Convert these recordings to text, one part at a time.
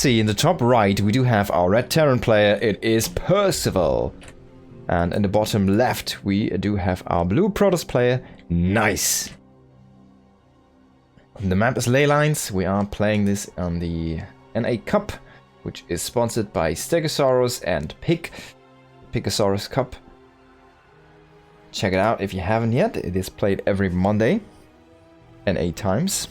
see in the top right, we do have our red Terran player. It is Percival. And in the bottom left, we do have our blue Protoss player. Nice. The map is Leylines. We are playing this on the NA Cup, which is sponsored by Stegosaurus and Picosaurus Cup. Check it out if you haven't yet. It is played every Monday and 8 times.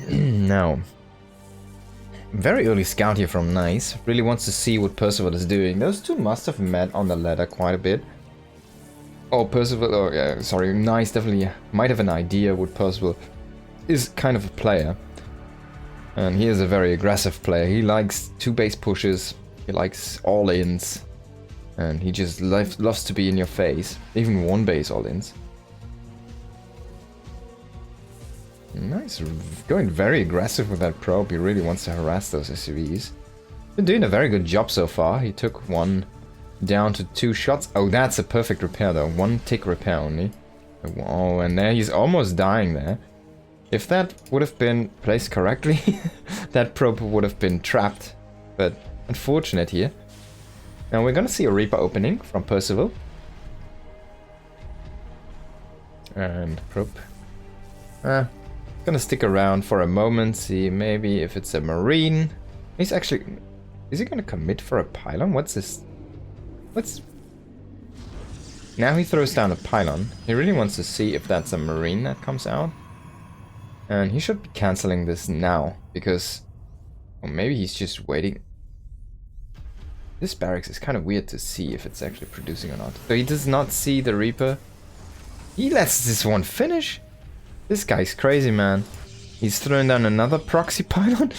Now, very early scout here from Nice. Really wants to see what Percival is doing. Those two must have met on the ladder quite a bit. Oh, Percival, oh yeah, sorry, Nice definitely might have an idea what Percival is kind of a player. And he is a very aggressive player. He likes 2 base pushes, he likes all-ins, and he just loves to be in your face. Even 1 base all-ins. Nice, going very aggressive with that probe. He really wants to harass those SCVs. Been doing a very good job so far. He took 1 down to 2 shots. Oh, that's a perfect repair though. 1 tick repair only. Oh, and there he's almost dying there. If that would have been placed correctly, that probe would have been trapped. But unfortunate here. Now we're gonna see a Reaper opening from Percival. And probe. Gonna stick around for a moment, see maybe if it's a Marine. He's actually... Is he gonna commit for a pylon? What's this? Now he throws down a pylon. He really wants to see if that's a Marine that comes out. And he should be cancelling this now, because... Or maybe he's just waiting. This barracks is kind of weird to see if it's actually producing or not. So he does not see the Reaper. He lets this one finish. This guy's crazy, man. He's thrown down another proxy pylon.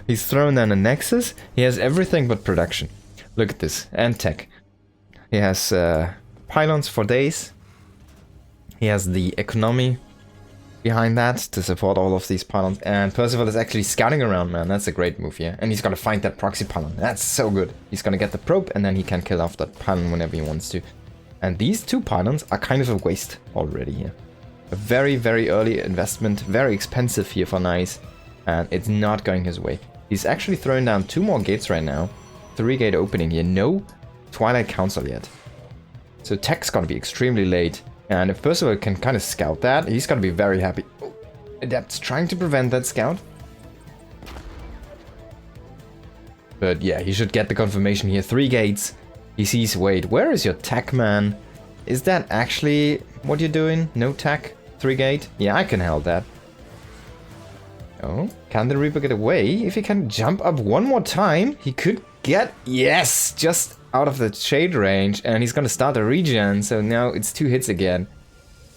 He's thrown down a Nexus. He has everything but production. Look at this. And tech. He has pylons for days. He has the economy behind that to support all of these pylons. And Percival is actually scouting around, man. That's a great move here. And he's gonna find that proxy pylon. That's so good. He's gonna get the probe and then he can kill off that pylon whenever he wants to. And these 2 pylons are kind of a waste already here. A very, very early investment, very expensive here for Nice, and it's not going his way. He's actually throwing down 2 more gates right now. 3 gate opening here, no Twilight Council yet. So tech's gonna be extremely late, and if Percival can kind of scout that, he's gonna be very happy. Oh, Adept's trying to prevent that scout. But yeah, he should get the confirmation here. 3 gates. He sees, wait, where is your tech, man? Is that actually what you're doing? No tech? 3 gate? Yeah, I can hold that. Oh, can the Reaper get away? If he can jump up 1 more time, he could get... Yes! Just out of the shade range. And he's gonna start a regen, so now it's 2 hits again.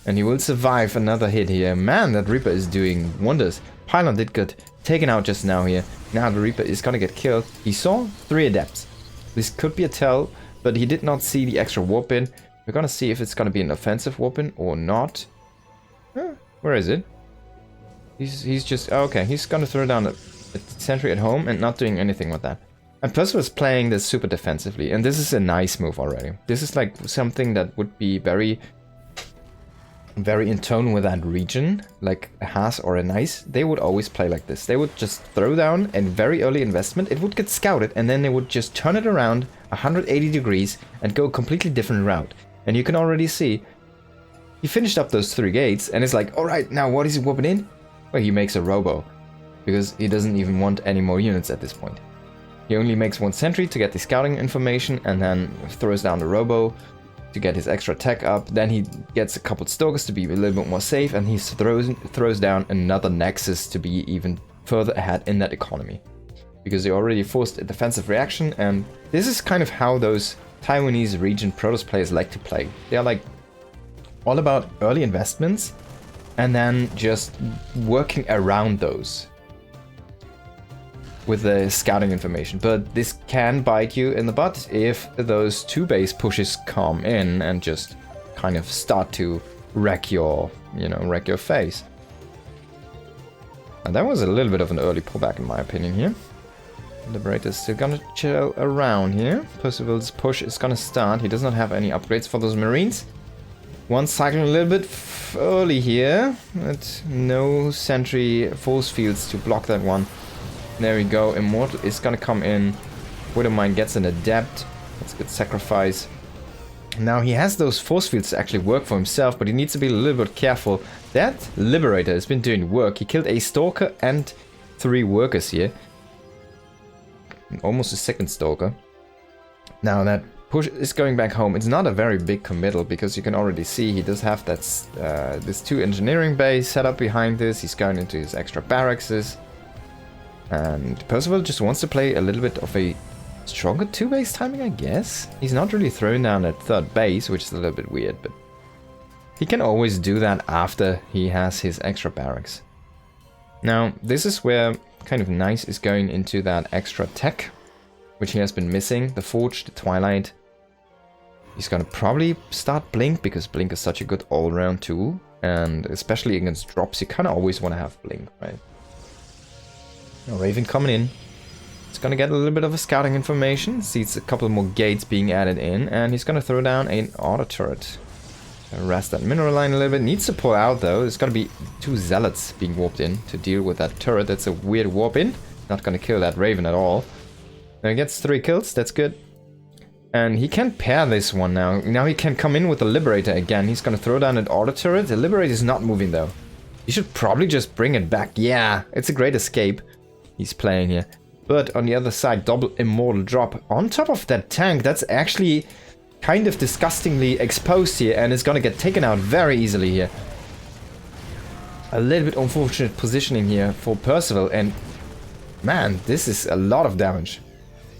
And he will survive another hit here. Man, that Reaper is doing wonders. Pylon did good. Taken out just now here. Now the Reaper is gonna get killed. He saw 3 Adepts. This could be a tell, but he did not see the extra warp in. We're gonna see if it's gonna be an offensive weapon or not. Where is it? He's just... Oh, okay, he's gonna throw down a sentry at home and not doing anything with that. And Percival is playing this super defensively, and this is a nice move already. This is like something that would be very in tone with that region, like a Haas or a Nice. They would always play like this. They would just throw down a very early investment. It would get scouted, and then they would just turn it around 180 degrees and go a completely different route. And you can already see, he finished up those 3 gates, and it's like, alright, now what is he whooping in? Well, he makes a robo, because he doesn't even want any more units at this point. He only makes 1 sentry to get the scouting information, and then throws down the robo to get his extra tech up. Then he gets a couple stalkers to be a little bit more safe, and he throws down another Nexus to be even further ahead in that economy. Because he already forced a defensive reaction, and this is kind of how those Taiwanese region Protoss players like to play. They are like all about early investments and then just working around those with the scouting information. But this can bite you in the butt if those 2 base pushes come in and just kind of start to wreck your, wreck your face. And that was a little bit of an early pullback in my opinion here. Liberator's still gonna chill around here. Percival's push is gonna start. He does not have any upgrades for those Marines. One cycling a little bit early here, but no sentry force fields to block that one. There we go. Immortal is gonna come in. Widowmine gets an adept. That's a good sacrifice. Now he has those force fields to actually work for himself, but he needs to be a little bit careful. That Liberator has been doing work. He killed a Stalker and 3 workers here. Almost a second Stalker. Now that push is going back home. It's not a very big committal because you can already see he does have that this 2 engineering base set up behind this. He's going into his extra barracks. And Percival just wants to play a little bit of a stronger 2 base timing, I guess. He's not really throwing down that 3rd base, which is a little bit weird, but he can always do that after he has his extra barracks. Now, this is where kind of nice is going into that extra tech, which he has been missing. The Forge, the Twilight. He's gonna probably start Blink, because Blink is such a good all-round tool. And especially against drops, you kind of always want to have Blink, right? Now, Raven coming in. He's gonna get a little bit of a scouting information. Sees a couple more gates being added in. And he's gonna throw down an auto turret. Harass that mineral line a little bit. Needs to pull out, though. There's gonna be 2 zealots being warped in to deal with that turret. That's a weird warp in. Not gonna kill that Raven at all. Now he gets 3 kills. That's good. And he can pair this one now. Now he can come in with the Liberator again. He's gonna throw down an auto turret. The Liberator is not moving, though. You should probably just bring it back. Yeah, it's a great escape he's playing here. But on the other side, double Immortal drop. On top of that tank, that's actually kind of disgustingly exposed here. And it's gonna get taken out very easily here. A little bit unfortunate positioning here for Percival. And man, this is a lot of damage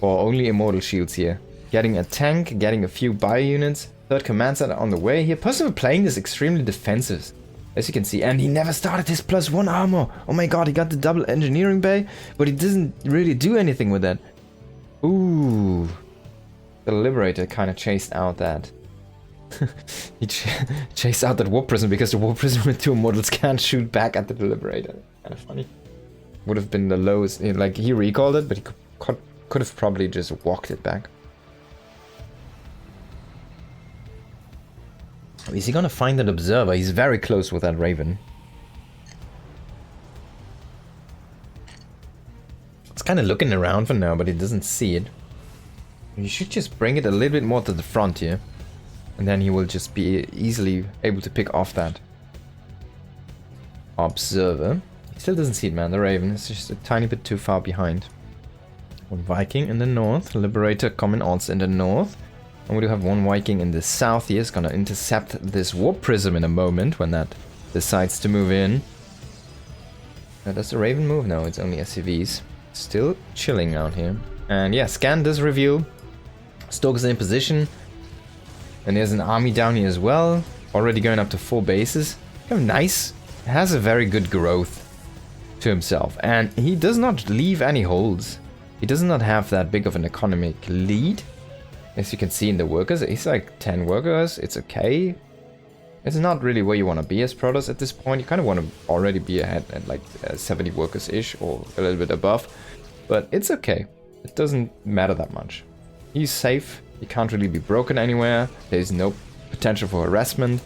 for only Immortal shields here. Getting a tank, getting a few bio units. 3rd command center on the way here. Percival playing this extremely defensive, as you can see. And he never started his +1 armor. Oh my god, he got the double engineering bay, but he doesn't really do anything with that. Ooh. The Liberator kind of chased out that. He chased out that Warp Prism, because the Warp Prism with 2 Immortals can't shoot back at the Liberator. Kind of funny. Would have been the lowest. Like, he recalled it, but he could have probably just walked it back. Is he gonna find that Observer? He's very close with that Raven. It's kind of looking around for now, but he doesn't see it. You should just bring it a little bit more to the front here. And then he will just be easily able to pick off that Observer. He still doesn't see it, man. The Raven is just a tiny bit too far behind. One Viking in the north. Liberator coming also in the north. And we do have 1 Viking in the south here. Is gonna intercept this Warp Prism in a moment when that decides to move in. Now, does the Raven move? No, it's only SCVs. Still chilling out here. And yeah, scan does reveal Stalker's in position. And there's an army down here as well. Already going up to 4 bases. Kind of nice. Has a very good growth to himself. And he does not leave any holes. He does not have that big of an economic lead. As you can see in the workers, it's like 10 workers. It's okay. It's not really where you want to be as Protoss at this point. You kind of want to already be ahead at like 70 workers-ish or a little bit above. But it's okay. It doesn't matter that much. He's safe. He can't really be broken anywhere. There's no potential for harassment.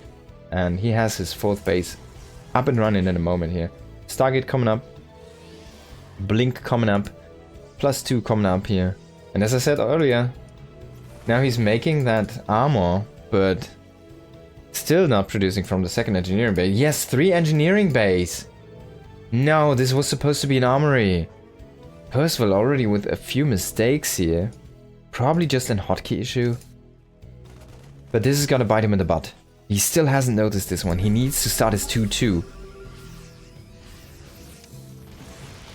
And he has his 4th base up and running in a moment here. Stargate coming up. Blink coming up. +2 coming up here. And as I said earlier, now he's making that armor, but still not producing from the 2nd engineering base. Yes, 3 engineering bays. No, this was supposed to be an armory. Percival already with a few mistakes here. Probably just an hotkey issue. But this is gonna bite him in the butt. He still hasn't noticed this one. He needs to start his 2-2.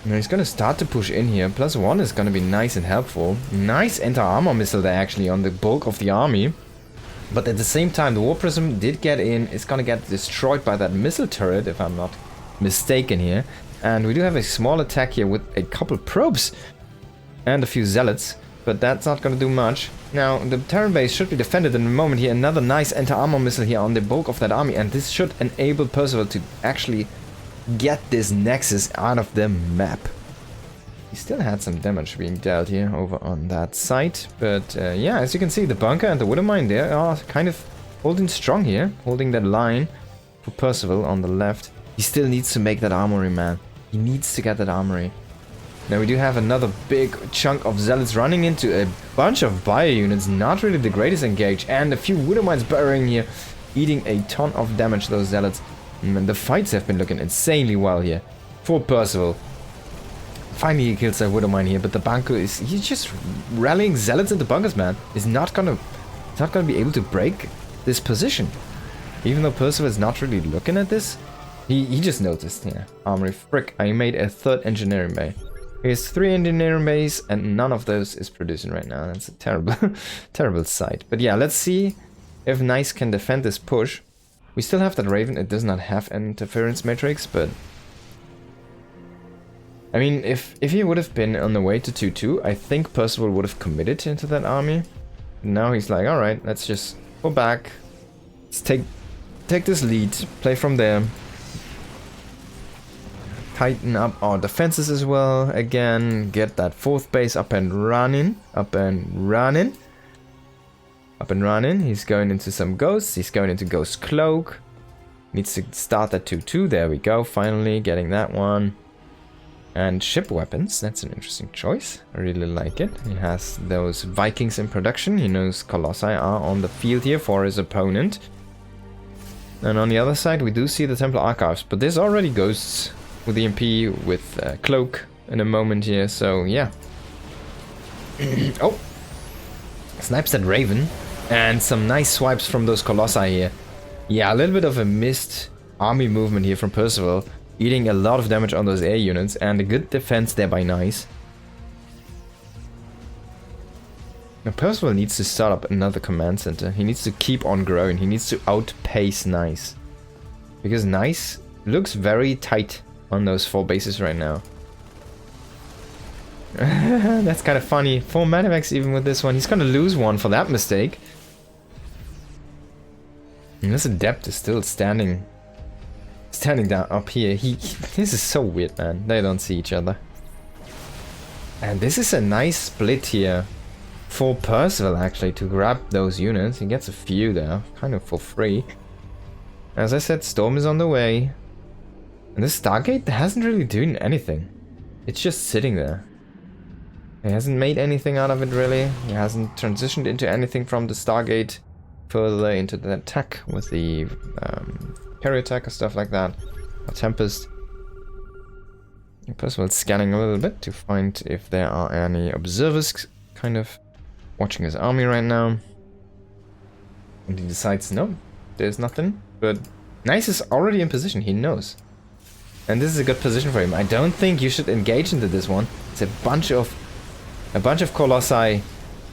Now he's gonna start to push in here. +1 is gonna be nice and helpful. Nice anti-armor missile there actually on the bulk of the army. But at the same time, the Warp Prism did get in. It's gonna get destroyed by that missile turret, if I'm not mistaken here. And we do have a small attack here with a couple probes and a few zealots. But that's not gonna do much. Now, the Terran base should be defended in a moment here. Another nice anti-armor missile here on the bulk of that army. And this should enable Percival to actually get this Nexus out of the map. He still had some damage being dealt here over on that side. But yeah, as you can see, the bunker and the Widowmine there are kind of holding strong here, holding that line for Percival on the left. He still needs to make that armory, man. He needs to get that armory. Now we do have another big chunk of zealots running into a bunch of bio units, not really the greatest engage, and a few widow mines burrowing here, eating a ton of damage, those zealots. And the fights have been looking insanely well here for Percival. Finally he kills that widow mine here, but the bunker is, he's just rallying zealots into bunkers, man. He's not gonna be able to break this position. Even though Percival is not really looking at this, he just noticed, yeah. Armory, frick, I made a third engineering bay. He has 3 engineering bays and none of those is producing right now. That's a terrible, terrible sight. But yeah, let's see if Nice can defend this push. We still have that Raven. It does not have an interference matrix, but I mean, if he would have been on the way to 2-2, I think Percival would have committed into that army. Now he's like, all right, let's just go back. Let's take this lead, play from there. Tighten up our defenses as well. Again, get that 4th base up and running. He's going into some ghosts. He's going into Ghost Cloak. Needs to start that 2-2. There we go. Finally getting that one. And ship weapons. That's an interesting choice. I really like it. He has those Vikings in production. He knows Colossi are on the field here for his opponent. And on the other side, we do see the Templar Archives. But there's already ghosts with EMP, with Cloak in a moment here. So, yeah. Oh. Snipes that Raven. And some nice swipes from those Colossi here. Yeah, a little bit of a missed army movement here from Percival. Eating a lot of damage on those air units. And a good defense there by Nice. Now Percival needs to start up another command center. He needs to keep on growing. He needs to outpace Nice. Because Nice looks very tight on those 4 bases right now. That's kind of funny. 4 Medivacs even with this one. He's gonna lose one for that mistake. And this Adept is still standing down up here. This is so weird, man. They don't see each other. And this is a nice split here for Percival actually to grab those units. He gets a few there, kind of for free. As I said, Storm is on the way. And this Stargate hasn't really done anything. It's just sitting there. He hasn't made anything out of it really. He hasn't transitioned into anything from the Stargate further into the attack with the carrier attack or stuff like that. Or Tempest. Percival's scanning a little bit to find if there are any observers kind of watching his army right now. And he decides, no, there's nothing. But Nice is already in position, he knows. And this is a good position for him. I don't think you should engage into this one. It's a bunch of Colossi.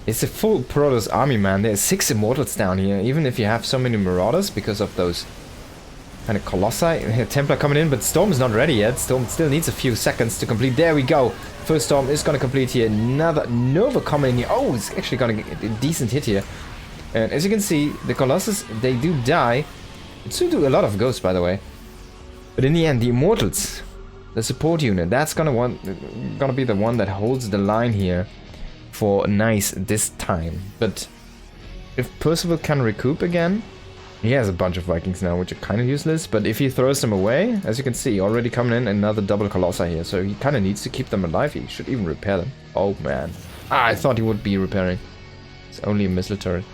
It's a full Protoss army, man. There's 6 Immortals down here. Even if you have so many Marauders because of those kind of Colossi. Templar coming in, but Storm is not ready yet. Storm still needs a few seconds to complete. There we go. First Storm is going to complete here. Another Nova coming in here. Oh, it's actually going to get a decent hit here. And as you can see, the Colossus, they do die. It do a lot of ghosts, by the way. But in the end, the Immortals, the support unit, that's gonna be the one that holds the line here for Nice this time. But if Percival can recoup again, he has a bunch of Vikings now, which are kind of useless. But if he throws them away, as you can see, already coming in another double Colossi here. So he kind of needs to keep them alive. He should even repair them. Oh man, I thought he would be repairing. It's only a missile turret.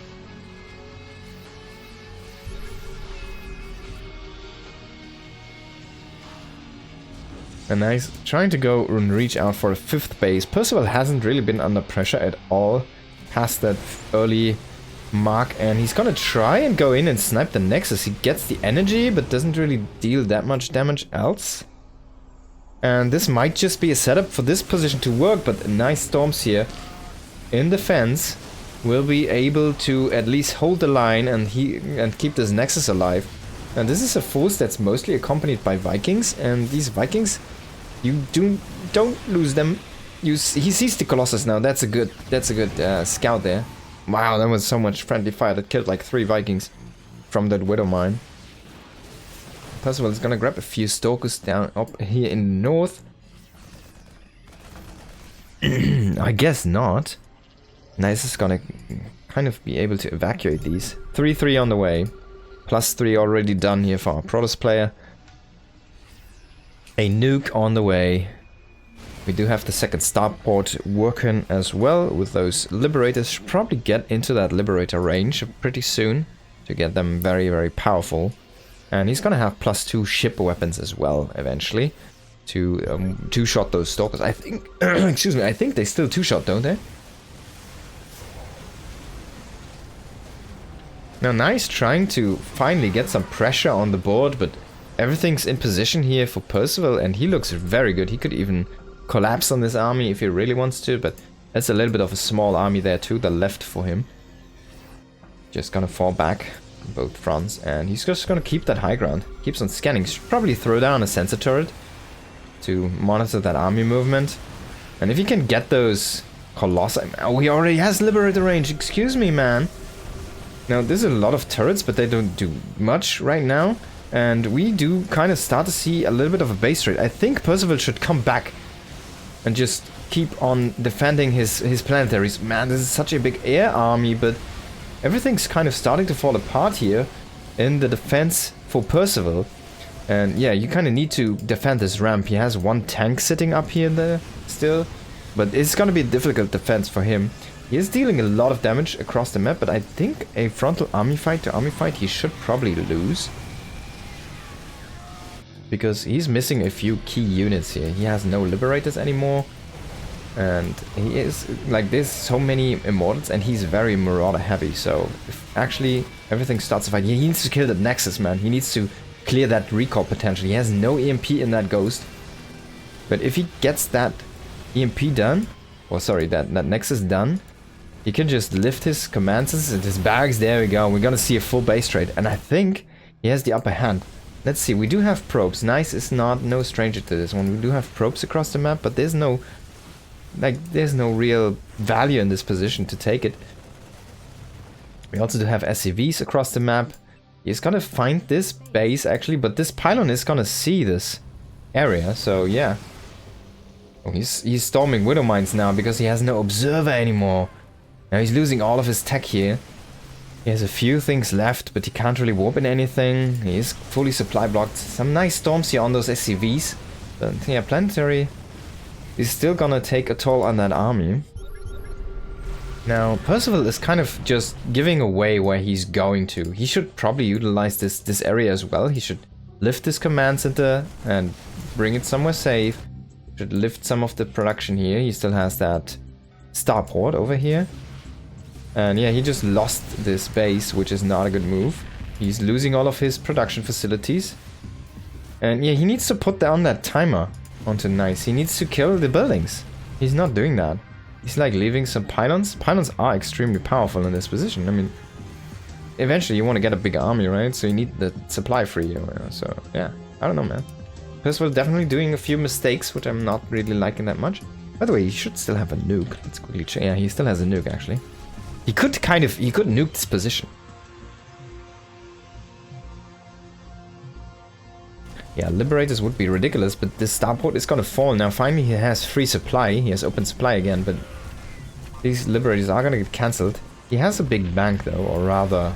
And Nice trying to go and reach out for a 5th base. Percival hasn't really been under pressure at all past that early mark, and he's gonna try and go in and snipe the Nexus. He gets the energy, but doesn't really deal that much damage else. And this might just be a setup for this position to work, but Nice Storms here in defense will be able to at least hold the line and keep this Nexus alive. And this is a force that's mostly accompanied by Vikings, and these Vikings, you don't lose them. He sees the Colossus now. That's a good scout there. Wow, that was so much friendly fire that killed like 3 Vikings from that Widow Mine. Percival is gonna grab a few Stalkers down up here in the north. I guess not. Nice is gonna kind of be able to evacuate these. 3-3 on the way. +3 already done here for our Protoss player. A nuke on the way. We do have the second starport working as well with those Liberators. Should probably get into that Liberator range pretty soon to get them very, very powerful. And he's gonna have +2 ship weapons as well eventually to two-shot those Stalkers. I think, excuse me, I think they still two-shot, don't they? Now, Nice trying to finally get some pressure on the board, but everything's in position here for Percival, and he looks very good. He could even collapse on this army if he really wants to, but that's a little bit of a small army there to the left for him. Just gonna fall back on both fronts, and he's just gonna keep that high ground. Keeps on scanning. Should probably throw down a sensor turret to monitor that army movement. And if he can get those Colossi... Oh, he already has Liberator range. Excuse me, man. Now, there's a lot of turrets, but they don't do much right now. And we do kind of start to see a little bit of a base rate. I think Percival should come back and just keep on defending his planetaries. Man, this is such a big air army, but everything's kind of starting to fall apart here in the defense for Percival. And yeah, you kind of need to defend this ramp. He has one tank sitting up here there still, but it's going to be a difficult defense for him. He is dealing a lot of damage across the map, but I think a frontal army fight to army fight he should probably lose. Because he's missing a few key units here. He has no Liberators anymore. And he is, like, there's so many Immortals and he's very Marauder heavy. So if actually everything starts to fight, he needs to kill that Nexus, man. He needs to clear that recall potential. He has no EMP in that Ghost. But if he gets that EMP done, or sorry, that Nexus done, he can just lift his commands and his bags. There we go. We're gonna see a full base trade. And I think he has the upper hand. Let's see, we do have probes. Nice is no stranger to this one. We do have probes across the map, but there's no real value in this position to take it. We also do have SCVs across the map. He's gonna find this base actually, but this pylon is gonna see this area, so yeah. Oh, he's storming Widow Mines now because he has no observer anymore. Now he's losing all of his tech here. He has a few things left, but he can't really warp in anything. He is fully supply blocked. Some nice storms here on those SCVs. But yeah, Planetary is still gonna take a toll on that army. Now, Percival is kind of just giving away where he's going to. He should probably utilize this area as well. He should lift his command center and bring it somewhere safe. Should lift some of the production here. He still has that starport over here. And yeah, he just lost this base, which is not a good move. He's losing all of his production facilities. And yeah, he needs to put down that timer onto Nice. He needs to kill the buildings. He's not doing that. He's like leaving some pylons. Pylons are extremely powerful in this position. I mean, eventually you want to get a big army, right? So you need the supply free. So yeah, I don't know, man. Percival definitely doing a few mistakes, which I'm not really liking that much. By the way, he should still have a nuke. Let's quickly check. Yeah, he still has a nuke, actually. He could nuke this position. Yeah, Liberators would be ridiculous, but this starport is gonna fall. Now finally he has free supply. He has open supply again, but these Liberators are gonna get cancelled. He has a big bank though, or rather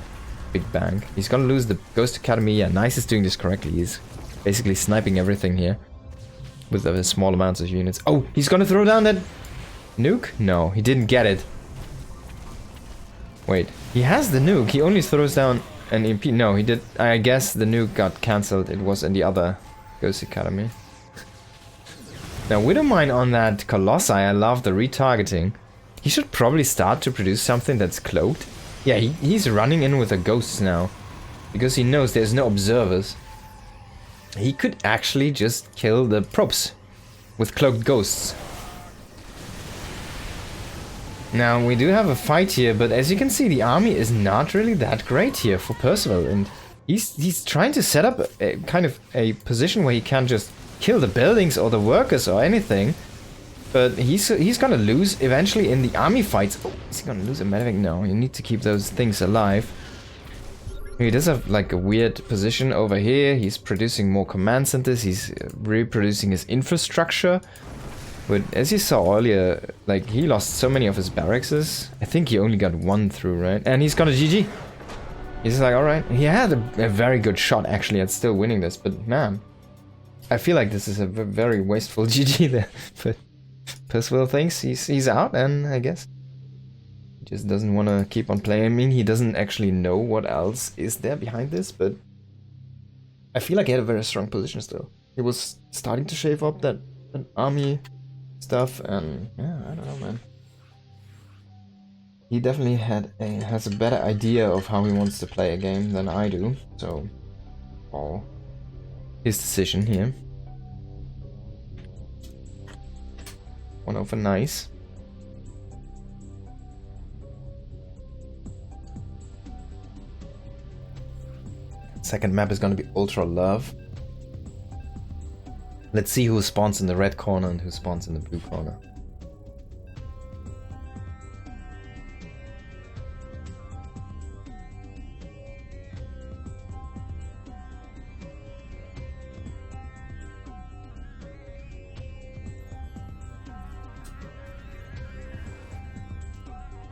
big bank. He's gonna lose the Ghost Academy. Yeah, Nice is doing this correctly. He's basically sniping everything here with the small amounts of units. Oh, he's gonna throw down that nuke? No, he didn't get it. Wait, he has the nuke. He only throws down an EMP. No, he did. I guess the nuke got cancelled. It was in the other Ghost Academy. Now, Widowmine on that Colossi, I love the retargeting. He should probably start to produce something that's cloaked. Yeah, he's running in with the ghosts now. Because he knows there's no observers. He could actually just kill the probes with cloaked ghosts. Now, we do have a fight here, but as you can see, the army is not really that great here for Percival. And he's trying to set up a kind of a position where he can just kill the buildings or the workers or anything. But he's gonna lose eventually in the army fights. Oh, is he gonna lose a medivac? No, you need to keep those things alive. He does have like a weird position over here. He's producing more command centers. He's reproducing his infrastructure. But as you saw earlier, like, he lost so many of his barracks. I think he only got one through, right? And he's got a GG. He's like, alright. He had a very good shot, actually, at still winning this. But, man, I feel like this is a very wasteful GG there. But Percival thinks he's out, and I guess he just doesn't want to keep on playing. I mean, he doesn't actually know what else is there behind this, but I feel like he had a very strong position still. He was starting to shave up that army stuff, and yeah, I don't know, man. He definitely has a better idea of how he wants to play a game than I do, so all his decision here. 1-0 for nice. Second map is gonna be Ultra Love. Let's see who spawns in the red corner and who spawns in the blue corner.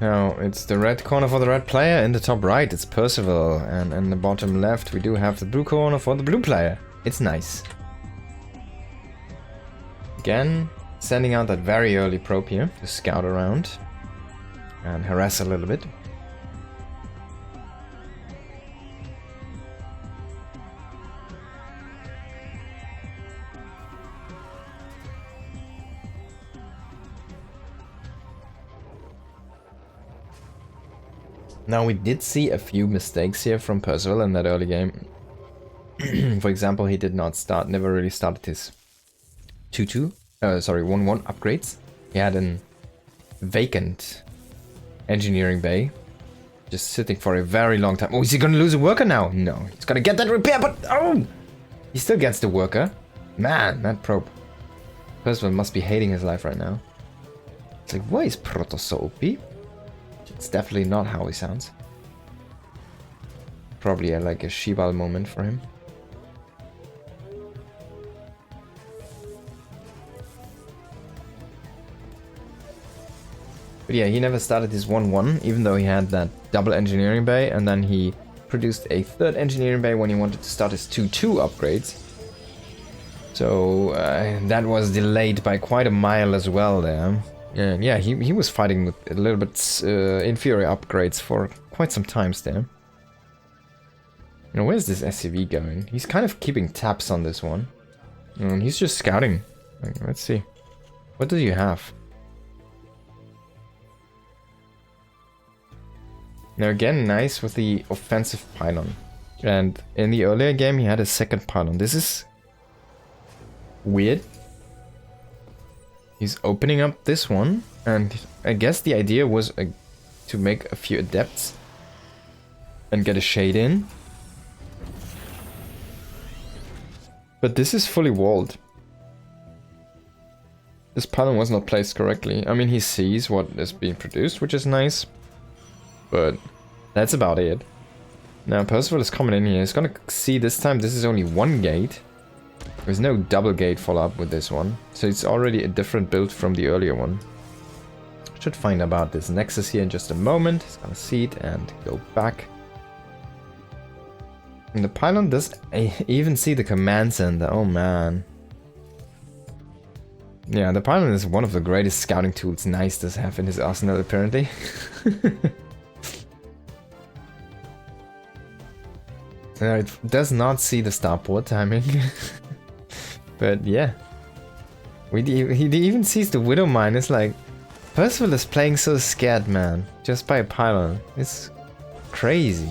Now, it's the red corner for the red player. In the top right, it's Percival. And in the bottom left, we do have the blue corner for the blue player. It's nice. Again, sending out that very early probe here to scout around and harass a little bit. Now, we did see a few mistakes here from Percival in that early game. For example, he never really started his 1-1 upgrades. He had a vacant engineering bay, just sitting for a very long time. Oh, is he gonna lose a worker now? No, he's gonna get that repair, but oh! He still gets the worker. Man, that probe. Percival must be hating his life right now. It's like, why is Proto so OP? It's definitely not how he sounds. Probably like a Shibal moment for him. But yeah, he never started his 1-1, even though he had that double engineering bay, and then he produced a third engineering bay when he wanted to start his 2-2 upgrades. So that was delayed by quite a mile as well there. And yeah, he was fighting with a little bit inferior upgrades for quite some times there. Now, where's this SCV going? He's kind of keeping tabs on this one. And he's just scouting. Let's see. What do you have? Now again, nice with the offensive pylon. And in the earlier game, he had a second pylon. This is weird. He's opening up this one, and I guess the idea was to make a few adepts and get a shade in. But this is fully walled. This pylon was not placed correctly. I mean, he sees what is being produced, which is nice. But that's about it. Now Percival is coming in here. He's gonna see this time this is only one gate. There's no double gate follow-up with this one. So it's already a different build from the earlier one. Should find about this Nexus here in just a moment. He's gonna see it and go back. And the pylon does even see the command center. Oh man. Yeah, the pylon is one of the greatest scouting tools Nice does have in his arsenal apparently. It does not see the starport timing. But yeah. He even sees the Widow Mine. It's like, Percival is playing so scared, man. Just by a pylon. It's crazy.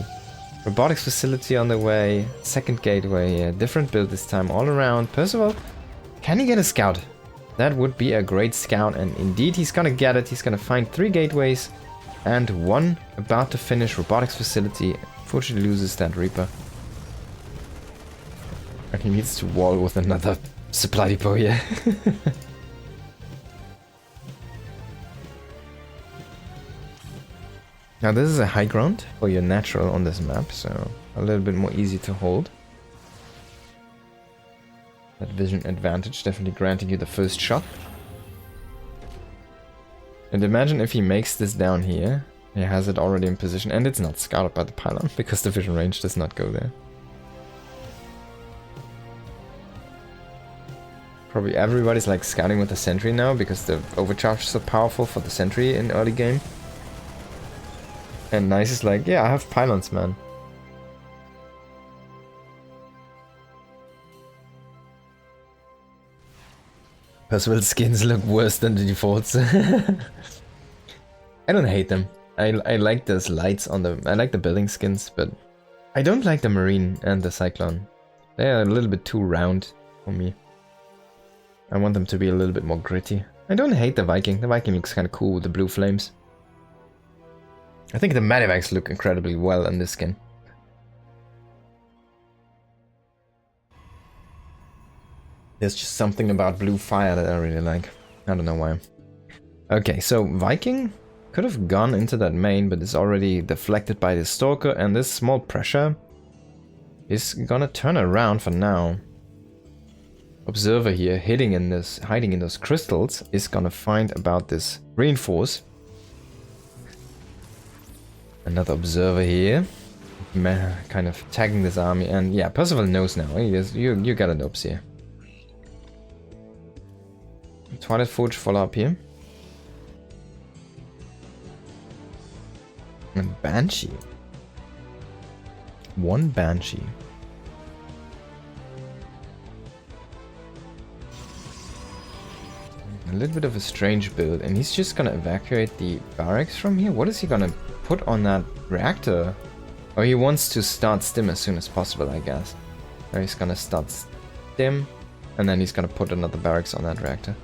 Robotics facility on the way. Second gateway. Yeah, different build this time all around. Percival, can he get a scout? That would be a great scout. And indeed, he's gonna get it. He's gonna find 3 gateways. And 1 about to finish robotics facility. Unfortunately loses that Reaper. And he needs to wall with another supply depot here. Now this is a high ground for your natural on this map, so a little bit more easy to hold. That vision advantage definitely granting you the first shot. And imagine if he makes this down here. He has it already in position, and it's not scouted by the pylon, because the vision range does not go there. Probably everybody's like scouting with the sentry now, because the overcharge is so powerful for the sentry in early game. And Nice is like, yeah, I have pylons, man. Percival skins look worse than the defaults. I don't hate them. I like those lights on the... I like the building skins, but I don't like the Marine and the Cyclone. They are a little bit too round for me. I want them to be a little bit more gritty. I don't hate the Viking. The Viking looks kind of cool with the blue flames. I think the Medivacs look incredibly well in this skin. There's just something about blue fire that I really like. I don't know why. Okay, so Viking could have gone into that main, but it's already deflected by the Stalker, and this small pressure is gonna turn around for now. Observer here, hiding in those crystals, is gonna find about this reinforce. Another observer here, kind of tagging this army, and yeah, Percival knows now. You got an ops here. Twilight Forge follow up here. And Banshee. One Banshee. A little bit of a strange build, and he's just gonna evacuate the barracks from here. What is he gonna put on that reactor? Oh, he wants to start stim as soon as possible, I guess. Or he's gonna start stim, and then he's gonna put another barracks on that reactor.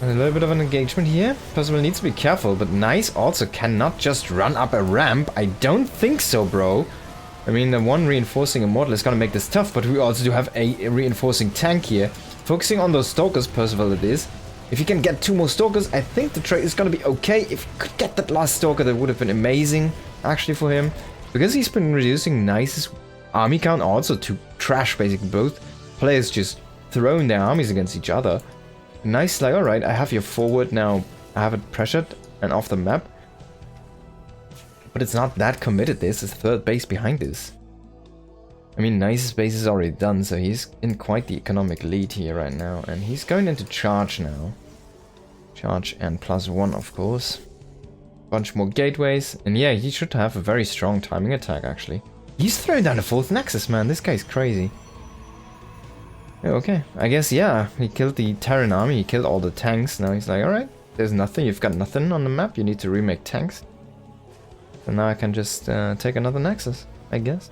And a little bit of an engagement here. Percival needs to be careful, but Nice also cannot just run up a ramp. I don't think so, bro. I mean, the one reinforcing Immortal is gonna make this tough, but we also do have a reinforcing tank here. Focusing on those Stalkers, Percival it is. If he can get 2 more Stalkers, I think the trade is gonna be okay. If he could get that last Stalker, that would have been amazing, actually, for him. Because he's been reducing Nice's army count also to trash, basically. Both players just throwing their armies against each other. Nice, like, alright, I have your forward now. I have it pressured and off the map. But it's not that committed, this is third base behind this. I mean, Nice's base is already done, so he's in quite the economic lead here right now. And he's going into charge now. Charge and +1, of course. Bunch more gateways. And yeah, he should have a very strong timing attack, actually. He's throwing down the 4th Nexus, man. This guy's crazy. Okay, I guess, yeah, he killed the Terran army, he killed all the tanks. Now he's like, alright, there's nothing, you've got nothing on the map, you need to remake tanks. So now I can just take another Nexus, I guess.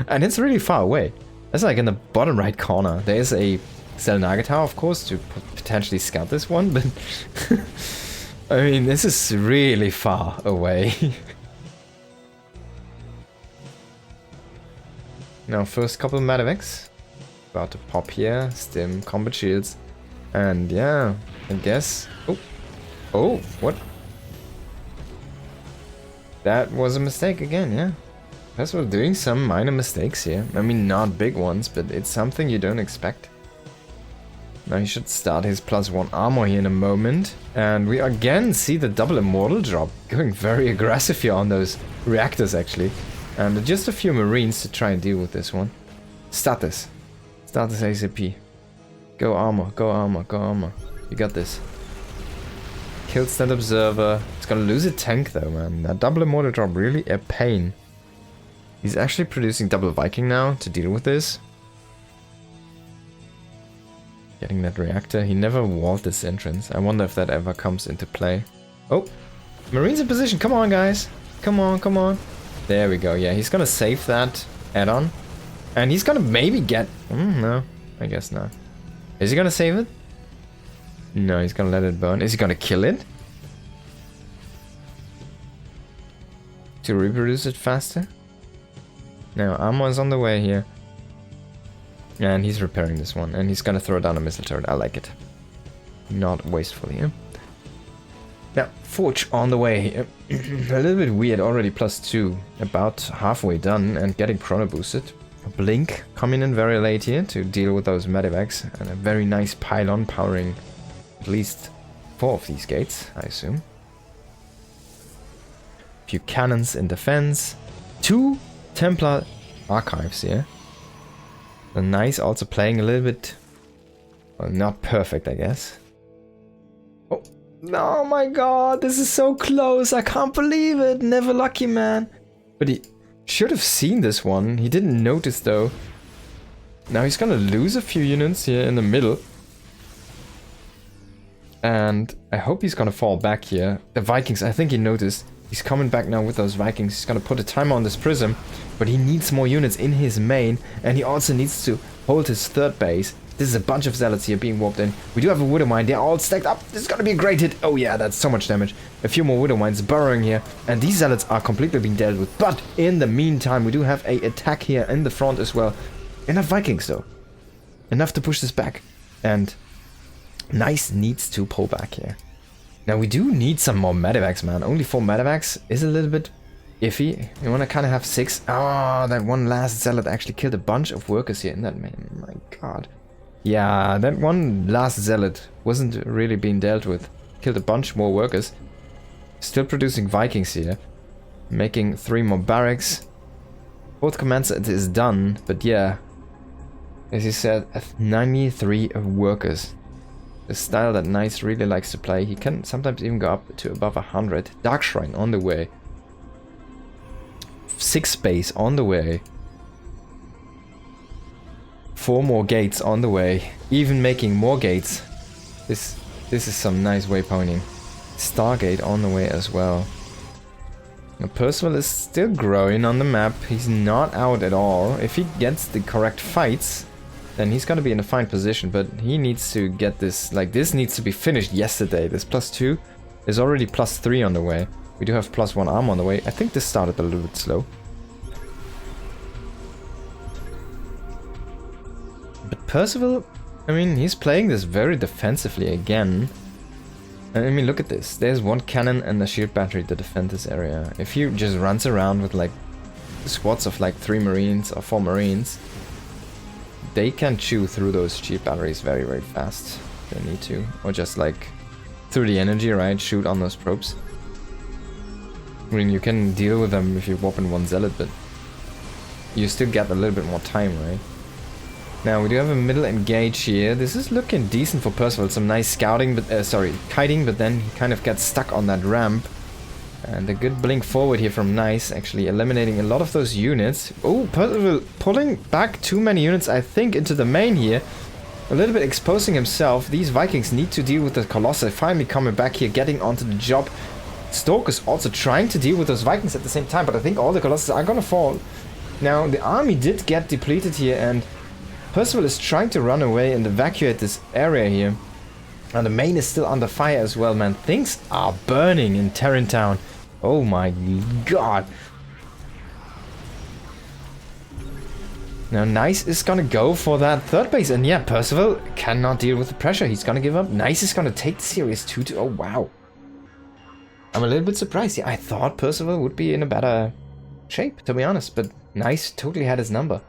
And it's really far away. That's like in the bottom right corner. There's a Selnaga tower, of course, to potentially scout this one, but... I mean, this is really far away. Now, first couple of Medivacs. About to pop here, stim, combat shields, and yeah, I guess. Oh, what? That was a mistake again, yeah. Percival doing some minor mistakes here. I mean, not big ones, but it's something you don't expect. Now he should start his +1 armor here in a moment, and we again see the double immortal drop, going very aggressive here on those reactors actually, and just a few marines to try and deal with this one. Start this. Start this ACP. Go armor, go armor, go armor. You got this. Kills that observer. It's gonna lose a tank though, man. That double immortal drop, really a pain. He's actually producing double Viking now to deal with this. Getting that reactor. He never walled this entrance. I wonder if that ever comes into play. Oh! Marines in position. Come on, guys. Come on, come on. There we go. Yeah, he's gonna save that add-on. And he's gonna maybe get... no, I guess not. Is he gonna save it? No, he's gonna let it burn. Is he gonna kill it? To reproduce it faster? No, armor is on the way here. And he's repairing this one. And he's gonna throw down a missile turret. I like it. Not wasteful here. Now, Forge on the way here. A little bit weird, already +2. About halfway done and getting chrono boosted. Blink coming in very late here to deal with those Medivacs, and a very nice pylon powering at least 4 of these gates, I assume. A few cannons in defense. 2 Templar archives here. And nice, also playing a little bit... Well, not perfect, I guess. Oh, oh my god, this is so close. I can't believe it. Never lucky, man. But he should have seen this one. He didn't notice, though. Now he's gonna lose a few units here in the middle. And I hope he's gonna fall back here. The Vikings, I think he noticed. He's coming back now with those Vikings. He's gonna put a timer on this prism. But he needs more units in his main. And he also needs to hold his third base. This is a bunch of zealots here being warped in. We do have a Widow Mine. They're all stacked up. This is gonna be a great hit. Oh yeah, that's so much damage. A few more Widow Mines burrowing here. And these zealots are completely being dealt with. But in the meantime, we do have a attack here in the front as well. Enough Vikings though. Enough to push this back. And Nice needs to pull back here. Now we do need some more medevacs, man. Only 4 medevacs is a little bit iffy. You want to kind of have 6. Oh, that one last zealot actually killed a bunch of workers here in that man. My god. Yeah, that one last zealot wasn't really being dealt with. Killed a bunch more workers. Still producing Vikings here. Making 3 more barracks. Fourth command set is done, but yeah. As you said, 93 workers. The style that Nice really likes to play. He can sometimes even go up to above 100. Dark Shrine on the way. 6 base on the way. 4 more gates on the way. Even making more gates. This is some nice waypointing. Stargate on the way as well. Now Percival is still growing on the map. He's not out at all. If he gets the correct fights, then he's gonna be in a fine position. But he needs to get this, like this needs to be finished yesterday. This +2 is already +3 on the way. We do have +1 arm on the way. I think this started a little bit slow. But Percival, I mean, he's playing this very defensively again. I mean, look at this. There's 1 cannon and a shield battery to defend this area. If he just runs around with like squads of like 3 marines or 4 marines, they can chew through those shield batteries very, very fast. They need to. Or just like through the energy, right? Shoot on those probes. I mean, you can deal with them if you warp in 1 zealot, but you still get a little bit more time, right? Now we do have a middle engage here. This is looking decent for Percival. Some nice scouting, but kiting, but then he kind of gets stuck on that ramp. And a good blink forward here from Nice, actually eliminating a lot of those units. Oh, Percival pulling back too many units, I think, into the main here. A little bit exposing himself. These Vikings need to deal with the Colossi. Finally coming back here, getting onto the job. Stork is also trying to deal with those Vikings at the same time, but I think all the Colossi are gonna fall. Now, the army did get depleted here, and Percival is trying to run away and evacuate this area here. And the main is still under fire as well, man. Things are burning in Terran Town. Oh my god. Now Nice is gonna go for that 3rd base. And yeah, Percival cannot deal with the pressure. He's gonna give up. Nice is gonna take the series 2 to... Oh wow. I'm a little bit surprised. Yeah, I thought Percival would be in a better shape, to be honest. But Nice totally had his number.